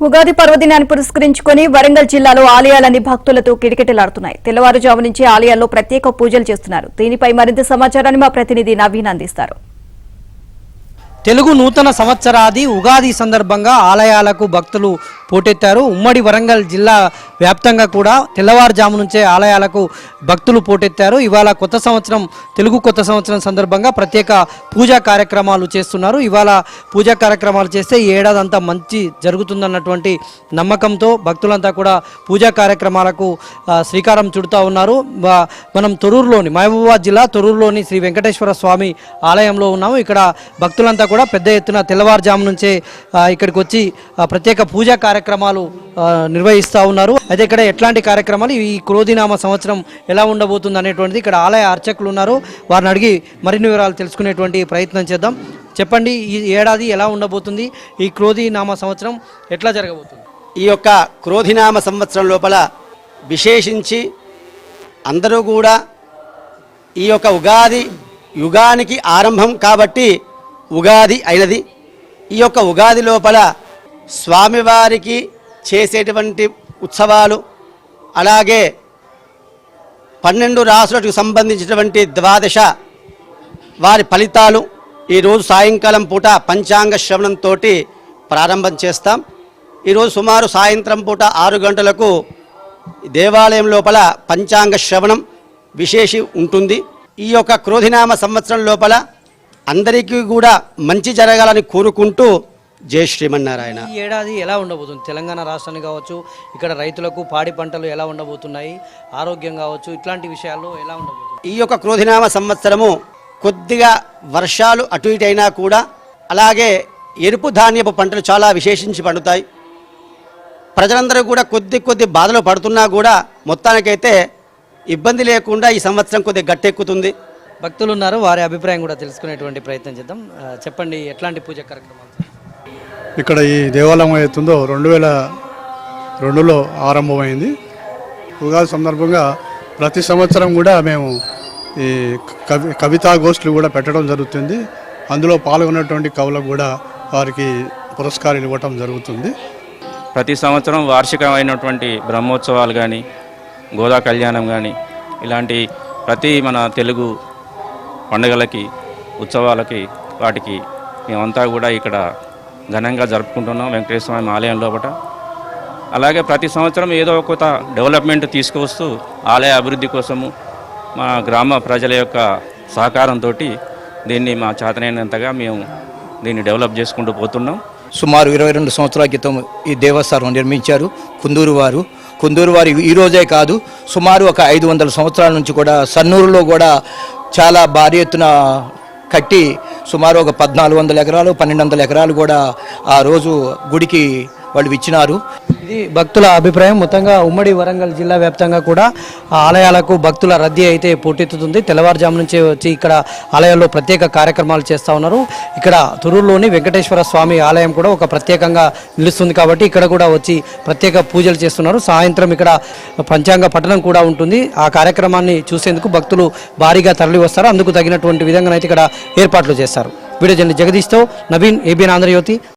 ఉగాది పర్వదినాన్ని పురస్కరించుకొని వరంగల్ జిల్లాలో ఆలయాలన్నీ భక్తులతో కిటకిటలాడుతున్నాయి. తెల్లవారుజాము నుంచి ఆలయాల్లో ప్రత్యేక పూజలు చేస్తున్నారు. దీనిపై మరింత సమాచారాన్ని మా ప్రతినిధి నవీన్ అందిస్తారు. తెలుగు నూతన సంవత్సరాది ఉగాది సందర్భంగా ఆలయాలకు భక్తులు పోటెత్తారు. ఉమ్మడి వరంగల్ జిల్లా వ్యాప్తంగా కూడా తెల్లవారుజాము నుంచే ఆలయాలకు భక్తులు పోటెత్తారు. ఇవాళ కొత్త సంవత్సరం, తెలుగు కొత్త సంవత్సరం సందర్భంగా ప్రత్యేక పూజా కార్యక్రమాలు చేస్తున్నారు. ఇవాళ పూజా కార్యక్రమాలు చేస్తే ఈ ఏడాది అంతా మంచి జరుగుతుందన్నటువంటి నమ్మకంతో భక్తులంతా కూడా పూజా కార్యక్రమాలకు శ్రీకారం చుడుతూ ఉన్నారు. మనం తొర్రూరులోని, మహబూబాబాద్ జిల్లా తొర్రూరులోని శ్రీ వెంకటేశ్వర స్వామి ఆలయంలో ఉన్నాము. ఇక్కడ భక్తులంతా కూడా పెద్ద ఎత్తున తెల్లవారుజాము నుంచే ఇక్కడికి వచ్చి ప్రత్యేక పూజా కార్యక్రమాలు నిర్వహిస్తూ ఉన్నారు. అయితే ఇక్కడ ఎట్లాంటి కార్యక్రమాలు, ఈ క్రోధినామ సంవత్సరం ఎలా ఉండబోతుంది అనేటువంటిది ఇక్కడ ఆలయ అర్చకులు ఉన్నారు. వారిని అడిగి మరిన్ని వివరాలు తెలుసుకునేటువంటి ప్రయత్నం చేద్దాం. చెప్పండి, ఈ ఏడాది ఎలా ఉండబోతుంది, ఈ క్రోధినామ సంవత్సరం ఎట్లా జరగబోతుంది? ఈ యొక్క క్రోధినామ సంవత్సరం లోపల విశేషించి అందరూ కూడా ఈ యొక్క ఉగాది యుగానికి ఆరంభం కాబట్టి ఉగాది అయినది. ఈ యొక్క ఉగాది లోపల స్వామివారికి చేసేటువంటి ఉత్సవాలు, అలాగే 12 రాసులకు సంబంధించినటువంటి 12 వారి ఫలితాలు ఈరోజు సాయంకాలం పూట పంచాంగ శ్రవణంతో ప్రారంభం చేస్తాం. ఈరోజు సుమారు సాయంత్రం పూట 6 గంటలకు దేవాలయం లోపల పంచాంగ శ్రవణం విశేషి ఉంటుంది. ఈ యొక్క క్రోధినామ సంవత్సరం లోపల అందరికీ కూడా మంచి జరగాలని కోరుకుంటూ జై శ్రీమన్నారాయణ. ఈ ఏడాది ఎలా ఉండబోతుంది? తెలంగాణ రాష్ట్రానికి కావచ్చు, ఇక్కడ రైతులకు పాడి పంటలు ఎలా ఉండబోతున్నాయి, ఆరోగ్యం కావచ్చు, ఇట్లాంటి విషయాల్లో ఎలా ఉండబోతుంది? ఈ యొక్క క్రోధినామ సంవత్సరము కొద్దిగా వర్షాలు అటు ఇటు అయినా కూడా, అలాగే ఎరుపు ధాన్యపు పంటలు చాలా విశేషించి పండుతాయి. ప్రజలందరూ కూడా కొద్ది బాధలు పడుతున్నా కూడా మొత్తానికైతే ఇబ్బంది లేకుండా ఈ సంవత్సరం కొద్దిగా గట్టెక్కుతుంది. భక్తులు ఉన్నారు, వారి అభిప్రాయం కూడా తెలుసుకునేటువంటి ప్రయత్నం చేద్దాం. చెప్పండి, ఎట్లాంటి పూజ కార్యక్రమాలు? ఇక్కడ ఈ దేవాలయం అవుతుందో 2002లో ఆరంభమైంది. ఉగాది సందర్భంగా ప్రతి సంవత్సరం కూడా మేము ఈ కవితా గోష్ఠులు కూడా పెట్టడం జరుగుతుంది. అందులో పాల్గొన్నటువంటి కవులకు కూడా వారికి పురస్కారాలు ఇవ్వటం జరుగుతుంది. ప్రతి సంవత్సరం వార్షికమైనటువంటి బ్రహ్మోత్సవాలు కానీ, గోదా కళ్యాణం కానీ, ఇలాంటి ప్రతి మన తెలుగు పండుగలకి, ఉత్సవాలకి, వాటికి మేమంతా కూడా ఇక్కడ ఘనంగా జరుపుకుంటున్నాం వెంకటేశ్వర స్వామి ఆలయం లోపల. అలాగే ప్రతి సంవత్సరం ఏదో ఒక డెవలప్మెంట్ తీసుకువస్తూ ఆలయ అభివృద్ధి కోసము మా గ్రామ ప్రజల యొక్క సహకారంతో దీన్ని మా చేతనైనంతగా మేము దీన్ని డెవలప్ చేసుకుంటూ పోతున్నాం. సుమారు 22 సంవత్సరాల క్రితం ఈ దేవస్థానం నిర్మించారు కుందూరు వారు ఈరోజే కాదు, సుమారు ఒక 500 సంవత్సరాల నుంచి కూడా సన్నూరులో కూడా చాలా భారీ ఎత్తున కట్టి సుమారు ఒక 1400 ఎకరాలు 1200 ఎకరాలు కూడా ఆ రోజు గుడికి వాళ్ళు ఇచ్చినారు. ఇది భక్తుల అభిప్రాయం. మొత్తంగా ఉమ్మడి వరంగల్ జిల్లా వ్యాప్తంగా కూడా ఆలయాలకు భక్తుల రద్దీ అయితే పోటెత్తుతుంది. తెల్లవారుజాము నుంచే వచ్చి ఇక్కడ ఆలయాల్లో ప్రత్యేక కార్యక్రమాలు చేస్తూ ఉన్నారు. ఇక్కడ తొర్రూరులోని వెంకటేశ్వర స్వామి ఆలయం కూడా ఒక ప్రత్యేకంగా నిలుస్తుంది కాబట్టి ఇక్కడ కూడా వచ్చి ప్రత్యేక పూజలు చేస్తున్నారు. సాయంత్రం ఇక్కడ పంచాంగ పఠనం కూడా ఉంటుంది. ఆ కార్యక్రమాన్ని చూసేందుకు భక్తులు భారీగా తరలి వస్తారు. అందుకు తగినటువంటి విధంగా అయితే ఇక్కడ ఏర్పాట్లు చేస్తారు. వీడియో జర్నలిస్ట్ జగదీష్తో నవీన్, ఏబిఎన్ ఆంధ్రజ్యోతి.